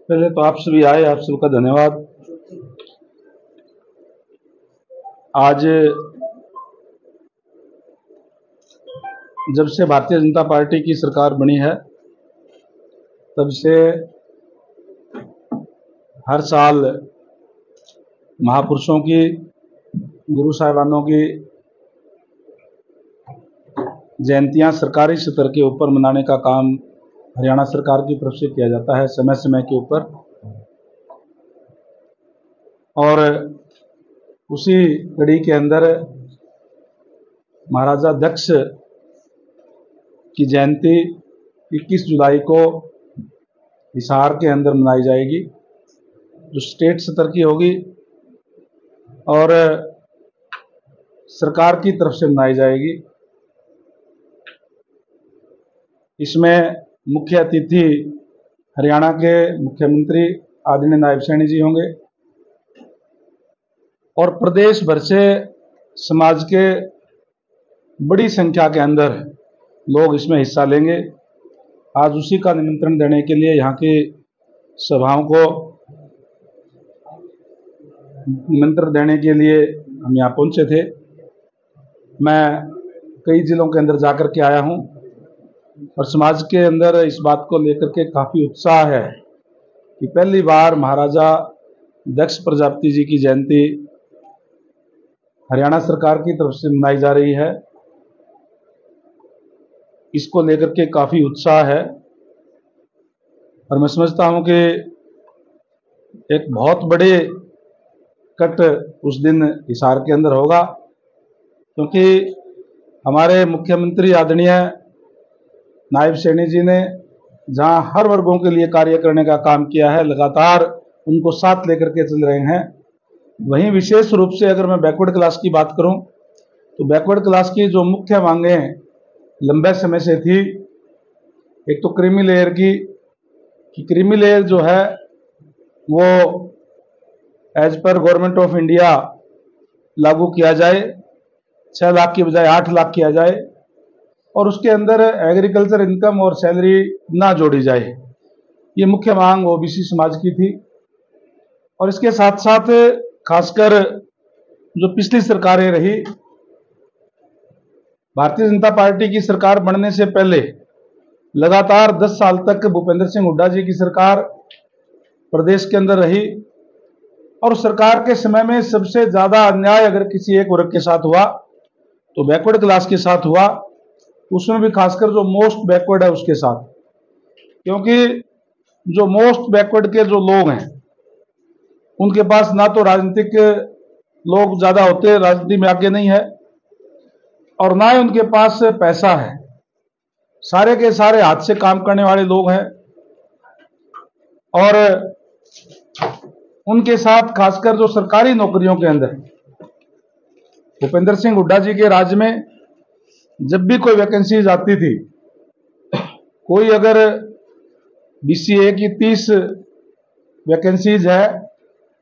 पहले तो आप सभी आए, आप सबका धन्यवाद। आज जब से भारतीय जनता पार्टी की सरकार बनी है तब से हर साल महापुरुषों की, गुरु साहिबानों की जयंतियां सरकारी स्तर के ऊपर मनाने का काम हरियाणा सरकार की तरफ से किया जाता है समय समय के ऊपर। और उसी कड़ी के अंदर महाराजा दक्ष की जयंती 21 जुलाई को हिसार के अंदर मनाई जाएगी, जो स्टेट स्तर की होगी और सरकार की तरफ से मनाई जाएगी। इसमें मुख्य अतिथि हरियाणा के मुख्यमंत्री आदरणीय नायब सैनी जी होंगे और प्रदेश भर से समाज के बड़ी संख्या के अंदर लोग इसमें हिस्सा लेंगे। आज उसी का निमंत्रण देने के लिए यहाँ की सभाओं को निमंत्रण देने के लिए हम यहाँ पहुँचे थे। मैं कई जिलों के अंदर जाकर के आया हूँ और समाज के अंदर इस बात को लेकर के काफ़ी उत्साह है कि पहली बार महाराजा दक्ष प्रजापति जी की जयंती हरियाणा सरकार की तरफ से मनाई जा रही है। इसको लेकर के काफ़ी उत्साह है और मैं समझता हूँ कि एक बहुत बड़े कट उस दिन हिसार के अंदर होगा, क्योंकि हमारे मुख्यमंत्री आदरणीय नायब सैनी जी ने जहां हर वर्गों के लिए कार्य करने का काम किया है, लगातार उनको साथ लेकर के चल रहे हैं। वहीं विशेष रूप से अगर मैं बैकवर्ड क्लास की बात करूं तो बैकवर्ड क्लास की जो मुख्य मांगें लंबे समय से थी, एक तो क्रीमी लेयर की, कि क्रीमी लेयर जो है वो as per government of India लागू किया जाए, 6 लाख की बजाय 8 लाख किया जाए और उसके अंदर एग्रीकल्चर इनकम और सैलरी ना जोड़ी जाए। ये मुख्य मांग ओबीसी समाज की थी। और इसके साथ साथ खासकर जो पिछली सरकारें रही, भारतीय जनता पार्टी की सरकार बनने से पहले लगातार 10 साल तक भूपेंद्र सिंह हुड्डा जी की सरकार प्रदेश के अंदर रही और सरकार के समय में सबसे ज्यादा अन्याय अगर किसी एक वर्ग के साथ हुआ तो बैकवर्ड क्लास के साथ हुआ, उसमें भी खासकर जो मोस्ट बैकवर्ड है उसके साथ। क्योंकि जो मोस्ट बैकवर्ड के जो लोग हैं उनके पास ना तो राजनीतिक लोग ज्यादा होते, राजनीति में आगे नहीं है, और ना ही उनके पास पैसा है। सारे के सारे हाथ से काम करने वाले लोग हैं और उनके साथ खासकर जो सरकारी नौकरियों के अंदर भूपेंद्र सिंह हुड्डा जी के राज में जब भी कोई वैकेंसीज आती थी, कोई अगर बीसीए की 30 वैकेंसीज है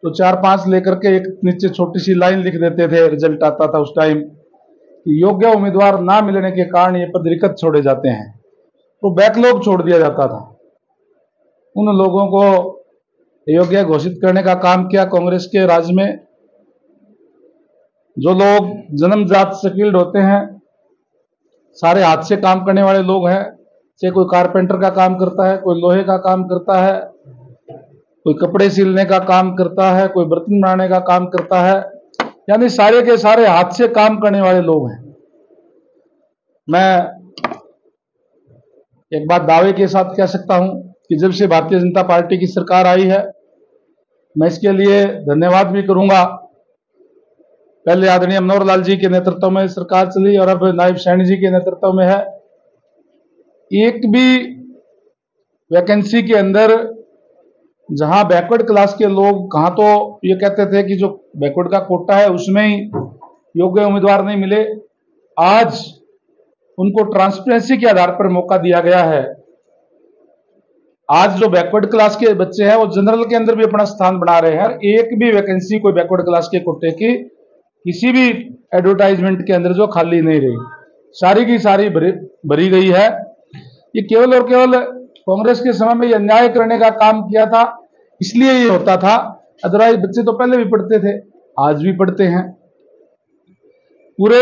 तो 4-5 लेकर के एक नीचे छोटी सी लाइन लिख देते थे, रिजल्ट आता था उस टाइम कि योग्य उम्मीदवार ना मिलने के कारण ये पद रिक्त छोड़े जाते हैं, तो बैकलॉग छोड़ दिया जाता था। उन लोगों को योग्य घोषित करने का काम किया कांग्रेस के राज में। जो लोग जन्मजात स्किल्ड होते हैं, सारे हाथ से काम करने वाले लोग हैं, चाहे कोई कारपेंटर का काम करता है, कोई लोहे का काम करता है, कोई कपड़े सिलने का काम करता है, कोई बर्तन बनाने का काम करता है, यानी सारे के सारे हाथ से काम करने वाले लोग हैं। मैं एक बात दावे के साथ कह सकता हूं कि जब से भारतीय जनता पार्टी की सरकार आई है, मैं इसके लिए धन्यवाद भी करूंगा। पहले आदरणीय मनोहर लाल जी के नेतृत्व में सरकार चली और अब नायब सैनी जी के नेतृत्व में है। एक भी वैकेंसी के अंदर जहां बैकवर्ड क्लास के लोग, कहां तो ये कहते थे कि जो बैकवर्ड का कोटा है उसमें ही योग्य उम्मीदवार नहीं मिले, आज उनको ट्रांसपेरेंसी के आधार पर मौका दिया गया है। आज जो बैकवर्ड क्लास के बच्चे हैं वो जनरल के अंदर भी अपना स्थान बना रहे हैं। एक भी वैकेंसी कोई बैकवर्ड क्लास के कोटे की किसी भी एडवर्टाइजमेंट के अंदर जो खाली नहीं रही, सारी की सारी भरी गई है। ये केवल और केवल कांग्रेस के समय में ये अन्याय करने का काम किया था इसलिए ये होता था। अदरवाइज बच्चे तो पहले भी पढ़ते थे, आज भी पढ़ते हैं। पूरे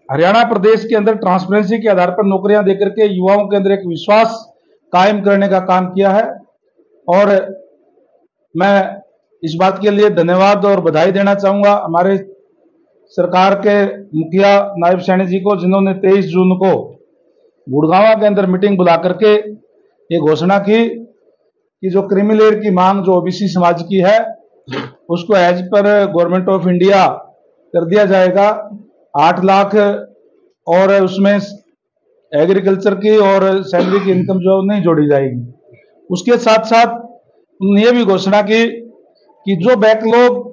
हरियाणा प्रदेश के अंदर ट्रांसपेरेंसी के आधार पर नौकरियां देकर के युवाओं के अंदर एक विश्वास कायम करने का काम किया है। और मैं इस बात के लिए धन्यवाद और बधाई देना चाहूंगा हमारे सरकार के मुखिया नायब सैनी जी को, जिन्होंने 23 जून को गुड़गांव के अंदर मीटिंग बुला करके ये घोषणा की कि जो क्रीमी लेयर की मांग जो ओबीसी समाज की है उसको as per government of India कर दिया जाएगा 8 लाख, और उसमें एग्रीकल्चर की और सैलरी की इनकम जो नहीं जोड़ी जाएगी। उसके साथ साथ उन्होंने ये भी घोषणा की कि जो बैकलॉग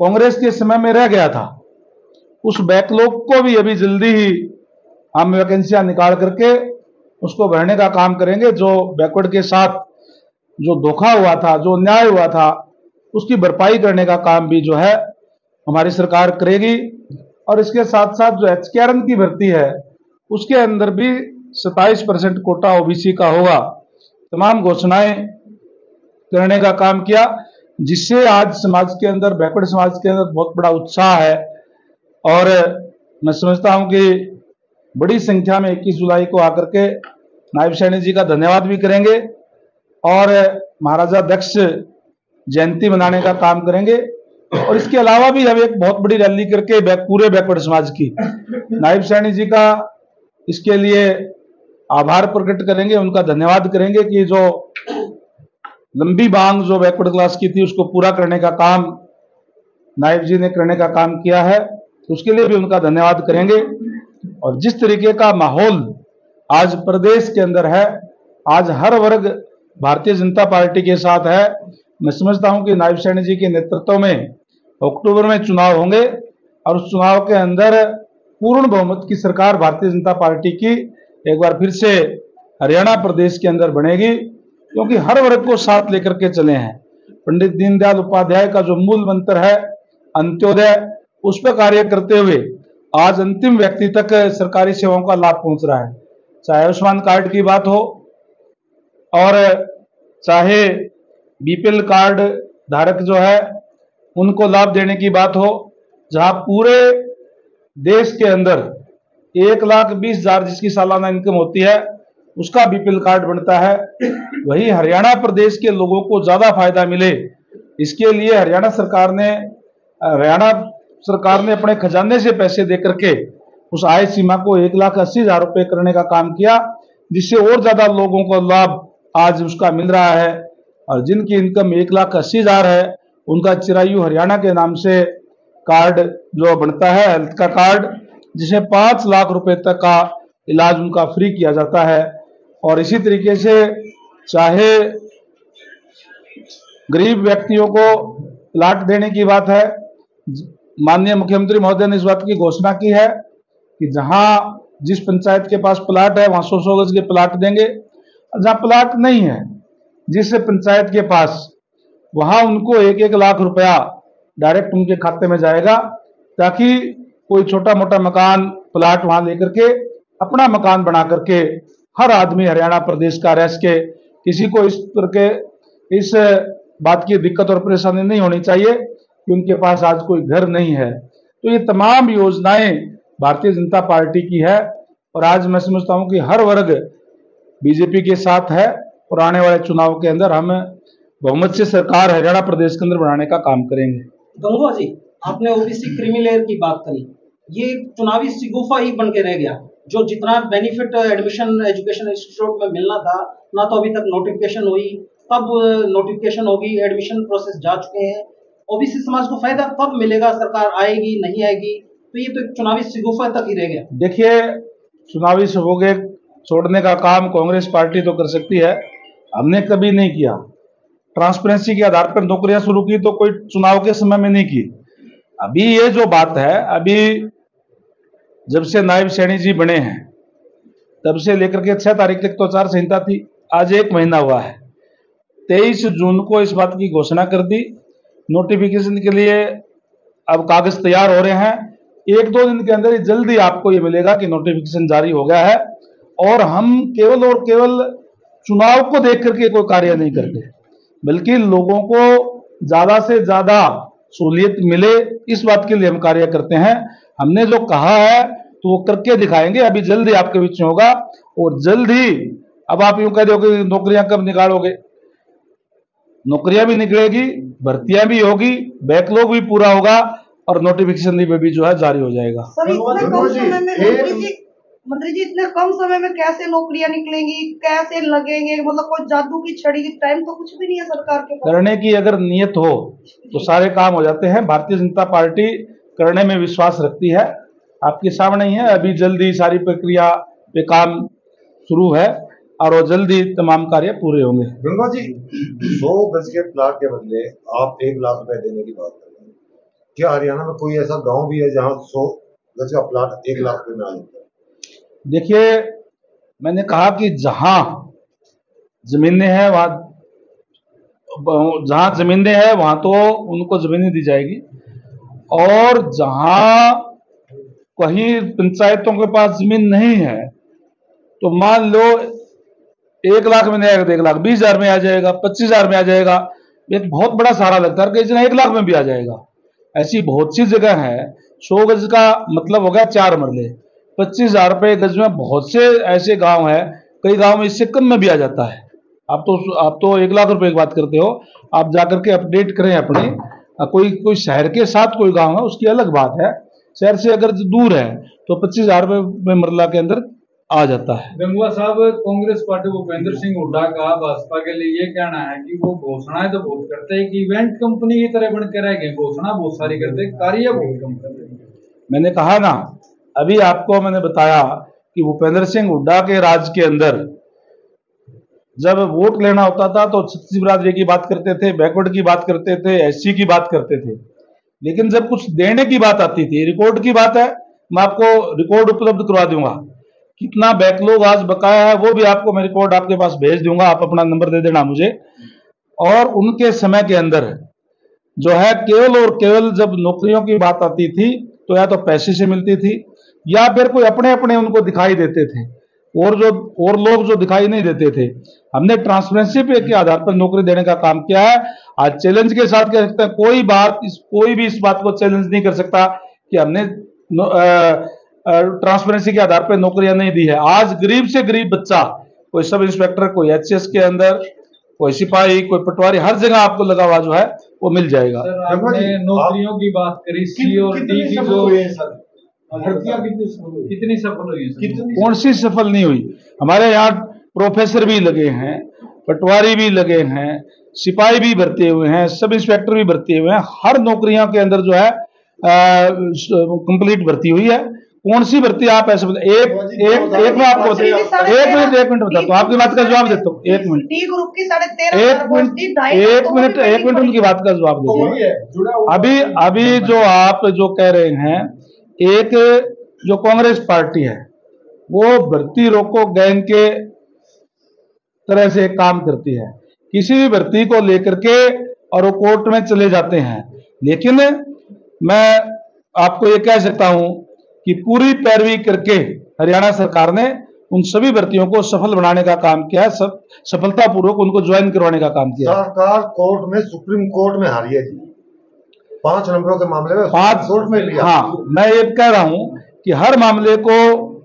कांग्रेस के समय में रह गया था उस बैकलॉग को भी अभी जल्दी ही हम वैकेंसियां निकाल करके उसको भरने का काम करेंगे। जो बैकवर्ड के साथ जो धोखा हुआ था, जो अन्याय हुआ था, उसकी भरपाई करने का काम भी जो है हमारी सरकार करेगी। और इसके साथ साथ जो एचकेआरएन की भर्ती है उसके अंदर भी 27% कोटा ओबीसी का होगा। तमाम घोषणाएं करने का काम किया, जिससे आज समाज के अंदर, बैकवर्ड समाज के अंदर बहुत बड़ा उत्साह है। और मैं समझता हूं कि बड़ी संख्या में 21 जुलाई को आकर के नायब सैनी जी का धन्यवाद भी करेंगे और महाराजा दक्ष जयंती मनाने का काम करेंगे। और इसके अलावा भी हम एक बहुत बड़ी रैली करके पूरे बैकवर्ड समाज की नायब सैनी जी का इसके लिए आभार प्रकट करेंगे, उनका धन्यवाद करेंगे कि जो लंबी मांग जो बैकवर्ड क्लास की थी उसको पूरा करने का काम नायब जी ने करने का काम किया है, तो उसके लिए भी उनका धन्यवाद करेंगे। और जिस तरीके का माहौल आज प्रदेश के अंदर है, आज हर वर्ग भारतीय जनता पार्टी के साथ है। मैं समझता हूं कि नायब सैनी जी के नेतृत्व में अक्टूबर में चुनाव होंगे और उस चुनाव के अंदर पूर्ण बहुमत की सरकार भारतीय जनता पार्टी की एक बार फिर से हरियाणा प्रदेश के अंदर बनेगी, क्योंकि हर वर्ग को साथ लेकर के चले हैं। पंडित दीनदयाल उपाध्याय का जो मूल मंत्र है अंत्योदय, उस पर कार्य करते हुए आज अंतिम व्यक्ति तक सरकारी सेवाओं का लाभ पहुंच रहा है। चाहे आयुष्मान कार्ड की बात हो और चाहे बीपीएल कार्ड धारक जो है उनको लाभ देने की बात हो, जहां पूरे देश के अंदर 1,20,000 जिसकी सालाना इनकम होती है उसका बीपीएल कार्ड बनता है, वही हरियाणा प्रदेश के लोगों को ज्यादा फायदा मिले, इसके लिए हरियाणा सरकार ने अपने खजाने से पैसे देकर के उस आय सीमा को 1,80,000 रुपए करने का काम किया, जिससे और ज्यादा लोगों को लाभ आज उसका मिल रहा है। और जिनकी इनकम 1,80,000 है उनका चिरायु हरियाणा के नाम से कार्ड जो बनता है, हेल्थ का कार्ड, जिसे 5 लाख रुपए तक का इलाज उनका फ्री किया जाता है। और इसी तरीके से चाहे गरीब व्यक्तियों को प्लाट देने की बात है, माननीय मुख्यमंत्री महोदय ने इस बात की घोषणा की है कि जहां जिस पंचायत के पास प्लाट है वहां 100 गज के प्लाट देंगे, और जहां प्लाट नहीं है जिस पंचायत के पास, वहां उनको 1-1 लाख रुपया डायरेक्ट उनके खाते में जाएगा, ताकि कोई छोटा मोटा मकान प्लाट वहां लेकर के अपना मकान बना करके हर आदमी हरियाणा प्रदेश का रह सके। किसी को इस बात की दिक्कत और परेशानी नहीं होनी चाहिए कि उनके पास आज कोई घर नहीं है। तो ये तमाम योजनाएं भारतीय जनता पार्टी की है और आज मैं समझता हूं कि हर वर्ग बीजेपी के साथ है और आने वाले चुनाव के अंदर हम बहुमत से सरकार हरियाणा प्रदेश के अंदर बनाने का काम करेंगे। गंगवा जी, आपने ओबीसी क्रीमी लेयर की बात करी, ये चुनावी शिगुफा ही बन के रह गया। जो जितना बेनिफिट एडमिशन एजुकेशन इंस्टीट्यूट में मिलना था, ना तो अभी तक नोटिफिकेशन हुई, तब नोटिफिकेशन होगी, एडमिशन प्रोसेस जा चुके हैं। ओबीसी समाज को फायदा कब मिलेगा? सरकार आएगी नहीं आएगी? तो ये तो चुनावी शिगुफा तक ही रह गया। देखिए, चुनावी शिगुफे छोड़ने का काम कांग्रेस पार्टी तो कर सकती है, हमने कभी नहीं किया। ट्रांसपेरेंसी के आधार पर नौकरियां शुरू की तो कोई चुनाव के समय में नहीं की। अभी ये जो बात है, अभी जब से नायब सैनी जी बने हैं तब से लेकर के 6 तारीख तक तो आचार संहिता थी, आज 1 महीना हुआ है। 23 जून को इस बात की घोषणा कर दी। नोटिफिकेशन के लिए अब कागज तैयार हो रहे हैं, 1-2 दिन के अंदर ही जल्दी आपको ये मिलेगा कि नोटिफिकेशन जारी हो गया है। और हम केवल और केवल चुनाव को देख करके कोई कार्य नहीं करते, बल्कि लोगों को ज्यादा से ज्यादा सहूलियत मिले, इस बात के लिए हम कार्य करते हैं। हमने जो कहा है तो वो करके दिखाएंगे। अभी जल्द ही आपके बीच में होगा, और जल्द ही, अब आप यूं कह रहे हो कि नौकरियां कब निकालोगे, नौकरियां भी निकलेगी, भर्तियां भी होगी, बैकलॉग भी पूरा होगा, और नोटिफिकेशन भी जो है जारी हो जाएगा। सर इतने कम समय में मंत्री जी इतने कम समय में कैसे नौकरियां निकलेंगी, कैसे लगेंगे? मतलब कोई जादू की छड़ी, टाइम तो कुछ भी नहीं है सरकार के पास। करने की अगर नियत हो तो सारे काम हो जाते हैं। भारतीय जनता पार्टी करने में विश्वास रखती है। आपके सामने ही है, अभी जल्दी सारी प्रक्रिया पे काम शुरू है और वो जल्दी तमाम कार्य पूरे होंगे। गंगा जी, 100 गज के प्लाट के बदले आप 1 लाख रुपए देने की बात कर रहे हैं। क्या हरियाणा में कोई ऐसा गांव भी है जहां 100 गज का प्लाट 1 लाख रुपए में आ जाता है? देखिए, मैंने कहा कि जहां जमीनें हैं वहां तो उनको जमीनें दी जाएगी, और जहां कहीं पंचायतों के पास जमीन नहीं है तो मान लो 1 लाख में नहीं आएगा तो 1,20,000 में आ जाएगा, 25,000 में आ जाएगा। एक बहुत बड़ा सहारा लगता है कि इसने 1 लाख में भी आ जाएगा। ऐसी बहुत सी जगह है। 100 गज का मतलब हो गया 4 मरले, 25,000 रुपये गज में बहुत से ऐसे गांव हैं, कई गांव में इससे कम में भी आ जाता है। आप तो 1 लाख रुपए की बात करते हो, आप जाकर के अपडेट करें अपनी। कोई शहर के साथ कोई गांव है उसकी अलग बात है, शहर से अगर दूर है तो 25,000 रुपये में मरला के अंदर आ जाता है। गंगवा साहब, कांग्रेस पार्टी भूपेंद्र सिंह हुड्डा का भाजपा के लिए ये कहना है कि वो घोषणाएं तो बहुत करते हैं, कि इवेंट कंपनी की तरह बन के रह गए, घोषणा बहुत सारी करते, कार्य बहुत कम करते हैं। मैंने कहा ना, अभी आपको मैंने बताया कि भूपेंद्र सिंह हुड्डा के राज के अंदर जब वोट लेना होता था तो छत्तीस बिरादरी की बात करते थे, बैकवर्ड की बात करते थे, एससी की बात करते थे, लेकिन जब कुछ देने की बात आती थी, रिकॉर्ड की बात है, मैं आपको रिकॉर्ड उपलब्ध करवा दूंगा। कितना बैकलॉग आज बकाया है वो भी आपको मैं रिकॉर्ड आपके पास भेज दूंगा, आप अपना नंबर दे देना मुझे। और उनके समय के अंदर जो है केवल और केवल जब नौकरियों की बात आती थी तो या तो पैसे से मिलती थी या फिर कोई अपने अपने उनको दिखाई देते थे, और लोग जो दिखाई नहीं देते थे। हमने ट्रांसपेरेंसी पे के आधार पर नौकरी देने का काम किया है। आज चैलेंज के साथ कह सकते हैं, कोई भी इस बात को चैलेंज नहीं कर सकता कि हमने ट्रांसपेरेंसी के आधार पर नौकरियां नहीं दी है। आज गरीब से गरीब बच्चा, कोई सब इंस्पेक्टर, कोई एचएस के अंदर, कोई सिपाही, कोई पटवारी, हर जगह आपको लगा हुआ जो है वो मिल जाएगा। सर, आपने नौकरियों की बात करी, सी और डी की जो भर्तियां कितनी सफल हुई? कौन सी सफल नहीं हुई? हमारे यहाँ प्रोफेसर भी लगे हैं, पटवारी भी लगे हैं, सिपाही भी भर्ती हुए हैं, सब इंस्पेक्टर भी भर्ती हुए हैं। हर नौकरियों के अंदर जो है कंप्लीट भर्ती हुई है। कौन सी भर्ती आप ऐसे एक में आपको एक मिनट बताता हूँ, आपकी बात का जवाब देता हूँ। एक मिनट उनकी बात का जवाब देता हूँ। अभी जो आप जो कह रहे हैं, एक जो कांग्रेस पार्टी है वो भर्ती रोको गैंग के तरह से काम करती है, किसी भी भर्ती को लेकर के और वो कोर्ट में चले जाते हैं। लेकिन मैं आपको ये कह सकता हूं कि पूरी पैरवी करके हरियाणा सरकार ने उन सभी भर्तियों को सफल बनाने का काम किया है, सफलतापूर्वक उनको ज्वाइन करवाने का काम किया है। सरकार कोर्ट में, सुप्रीम कोर्ट में हारी है जी, 5 नंबरों के मामले में 5 कोर्ट में लिया। हाँ, मैं ये कह रहा हूं कि हर मामले को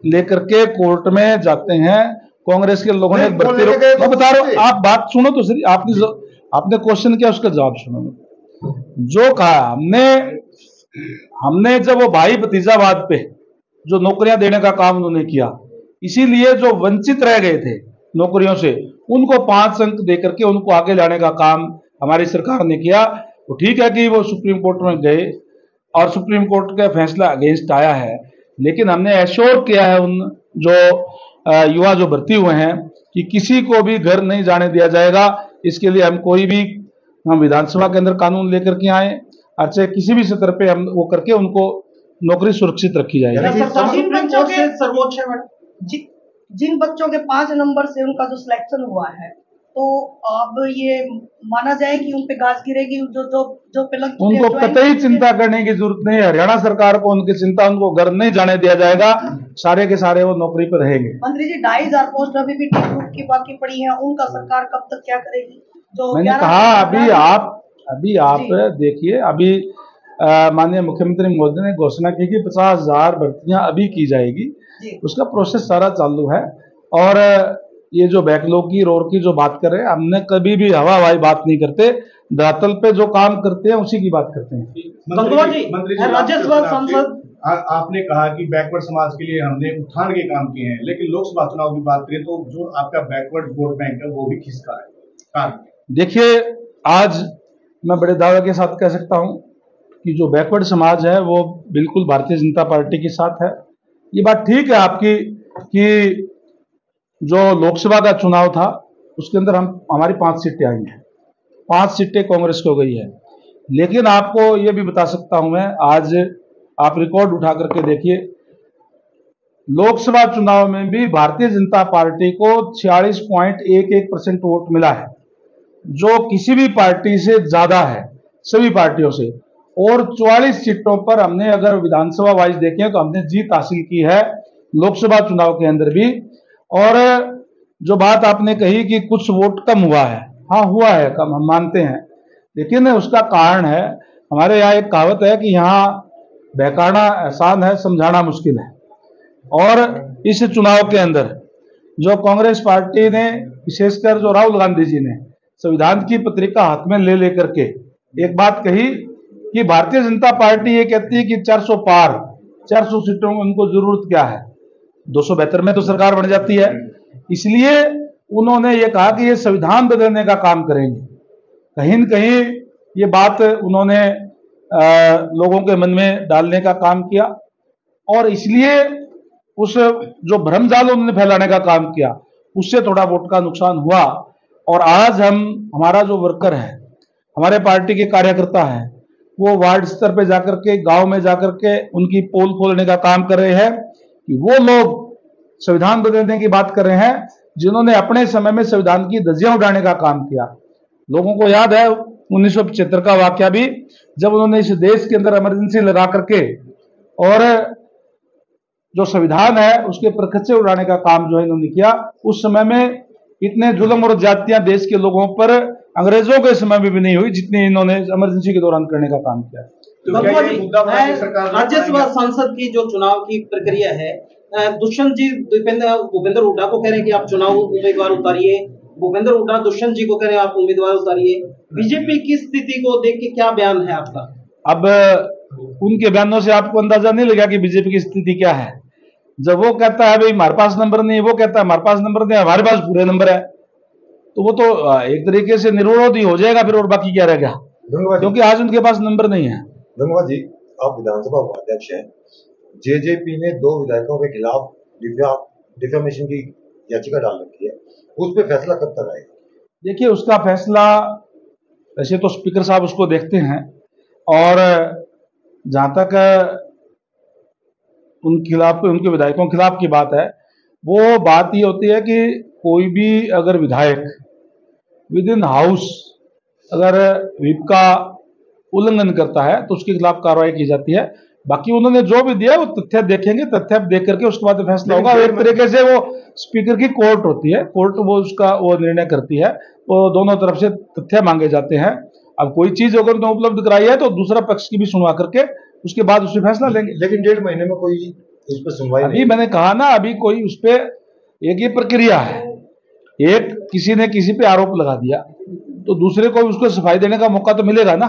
लेकर के कोर्ट में जाते हैं। कांग्रेस के लोगों ने भर्ती मैं बता रहा हूं, आप बात सुनो तो सही। आपने क्वेश्चन किया, उसका जवाब सुनो। जो कहा हमने जब वो भाई भतीजावाद पे जो नौकरियां देने का काम उन्होंने किया, इसीलिए जो वंचित रह गए थे नौकरियों से उनको 5 अंक देकर के उनको आगे लाने का काम हमारी सरकार ने किया। तो ठीक है कि वो सुप्रीम कोर्ट में गए और सुप्रीम कोर्ट का फैसला अगेंस्ट आया है, लेकिन हमने एश्योर किया है उन जो युवा जो भर्ती हुए हैं कि किसी को भी घर नहीं जाने दिया जाएगा। इसके लिए हम विधानसभा के अंदर कानून लेकर के आए, अच्छा किसी भी स्तर पे हम वो करके उनको नौकरी सुरक्षित रखी जाएगी। सर्वोच्च है जिन बच्चों के 5 नंबर से उनका जो सिलेक्शन हुआ है, तो अब ये माना जाए कि उन पे घास गिरेगी, जो उनको कतई चिंता करने की जरूरत नहीं है। हरियाणा सरकार को उनकी चिंता, उनको घर नहीं जाने दिया जाएगा, सारे के सारे वो नौकरी पर रहेंगे। मंत्री जी, 2,500 पोस्ट अभी भी टी ग्रुप की बाकी पड़ी है, उनका सरकार कब तक क्या करेगी? तो मैंने क्या कहा नाम अभी आप देखिए, अभी माननीय मुख्यमंत्री महोदय ने घोषणा की कि 50,000 भर्तियां अभी की जाएगी। जी उसका प्रोसेस सारा चालू है। और ये जो बैकलॉग की रोर की जो बात कर रहे हैं, हमने कभी भी हवा हवाई बात नहीं करते, धरातल पे जो काम करते हैं उसी की बात करते हैं। गंगवा जी, राज्यसभा सांसद आपने कहा कि बैकवर्ड समाज के लिए हमने उत्थान के काम किए हैं, लेकिन लोकसभा चुनाव की बात करें तो जो आपका बैकवर्ड वोट बैंक है वो भी खिसका है। देखिए, आज मैं बड़े दावे के साथ कह सकता हूं कि जो बैकवर्ड समाज है वो बिल्कुल भारतीय जनता पार्टी के साथ है। ये बात ठीक है आपकी कि जो लोकसभा का चुनाव था उसके अंदर हमारी 5 सीटें आई हैं, 5 सीटें कांग्रेस को गई है। लेकिन आपको ये भी बता सकता हूं मैं, आज आप रिकॉर्ड उठा करके देखिए, लोकसभा चुनाव में भी भारतीय जनता पार्टी को 46.11% वोट मिला है, जो किसी भी पार्टी से ज्यादा है, सभी पार्टियों से। और 44 सीटों पर हमने अगर विधानसभा वाइज देखें तो हमने जीत हासिल की है लोकसभा चुनाव के अंदर भी। और जो बात आपने कही कि कुछ वोट कम हुआ है, हाँ हुआ है कम, हम मानते हैं, लेकिन उसका कारण है, हमारे यहाँ एक कहावत है कि यहाँ बहकाना आसान है, समझाना मुश्किल है। और इस चुनाव के अंदर जो कांग्रेस पार्टी ने, विशेषकर जो राहुल गांधी जी ने संविधान की पत्रिका हाथ में ले लेकर के एक बात कही कि भारतीय जनता पार्टी ये कहती है कि 400 पार, 400 सीटों में उनको जरूरत क्या है, 272 में तो सरकार बन जाती है। इसलिए उन्होंने ये कहा कि ये संविधान बदलने का काम करेंगे। कहीं न कहीं ये बात उन्होंने लोगों के मन में डालने का काम किया, और इसलिए उस जो भ्रमजाल उन्होंने फैलाने का काम किया, उससे थोड़ा वोट का नुकसान हुआ। और आज हमारा जो वर्कर है, हमारे पार्टी के कार्यकर्ता है, वो वार्ड स्तर पे जाकर के, गांव में जाकर के उनकी पोल खोलने का काम कर रहे हैं कि वो लोग संविधान बदलने की बात कर रहे हैं जिन्होंने अपने समय में संविधान की धज्जियां उड़ाने का काम किया। लोगों को याद है 1975 का वाकया भी, जब उन्होंने इस देश के अंदर इमरजेंसी लगा करके और जो संविधान है उसके परखच्चे उड़ाने का काम जो है इन्होंने किया। उस समय में इतने जुल्म और जातियां देश के लोगों पर अंग्रेजों के समय में भी नहीं हुई जितनी इन्होंने इमरजेंसी के दौरान करने का काम किया। राज्यसभा सांसद की जो चुनाव की प्रक्रिया है, दुष्यंत जी भूपेंद्र हुड्डा को कह रहे हैं कि आप चुनाव उम्मीदवार उतारिए, भूपेंद्र हुड्डा दुष्यंत जी को कह रहे हैं आप उम्मीदवार उतारिए। बीजेपी की स्थिति को देख के क्या बयान है आपका? अब उनके बयानों से आपको अंदाजा नहीं लगा कि बीजेपी की स्थिति क्या है। जब वो कहता है भाई हमारे पास नंबर नहीं, वो कहता है हमारे पास नंबर नहीं, हमारे पास पूरे नंबर है, तो वो तो एक तरीके से निर्विरोध ही हो जाएगा फिर, और बाकी क्या रहेगा, क्योंकि आज उनके पास नंबर नहीं है। गंगवा जी, आप विधानसभा उपाध्यक्ष हैं, जेजेपी ने 2 विधायकों के खिलाफ डिफेमेशन की याचिका डाल रखी है, उस पर फैसला कब तक आएगा? देखिए, उसका फैसला वैसे तो स्पीकर साहब उसको देखते हैं, और जहां तक उनके विधायकों के खिलाफ की बात है, वो बात ये होती है कि कोई भी अगर विधायक विद इन हाउस अगर व्हिप का उल्लंघन करता है तो उसके खिलाफ कार्रवाई की जाती है। बाकी उन्होंने जो भी दिया वो तथ्य देखेंगे, तथ्य देख करके उसके बाद फैसला होगा। एक तरीके से वो स्पीकर की कोर्ट होती है, कोर्ट वो निर्णय करती है, वो दोनों तरफ से तथ्य मांगे जाते हैं। अब कोई चीज अगर उन्हें उपलब्ध कराई है तो दूसरा पक्ष की भी सुनवा करके उसके बाद उससे फैसला लेंगे। लेकिन 1.5 महीने में कोई उस पर सुनवाई अभी मैंने कहा ना, अभी कोई उस पर एक ही प्रक्रिया है, एक किसी ने किसी पे आरोप लगा दिया तो दूसरे को उसको सफाई देने का मौका तो मिलेगा ना।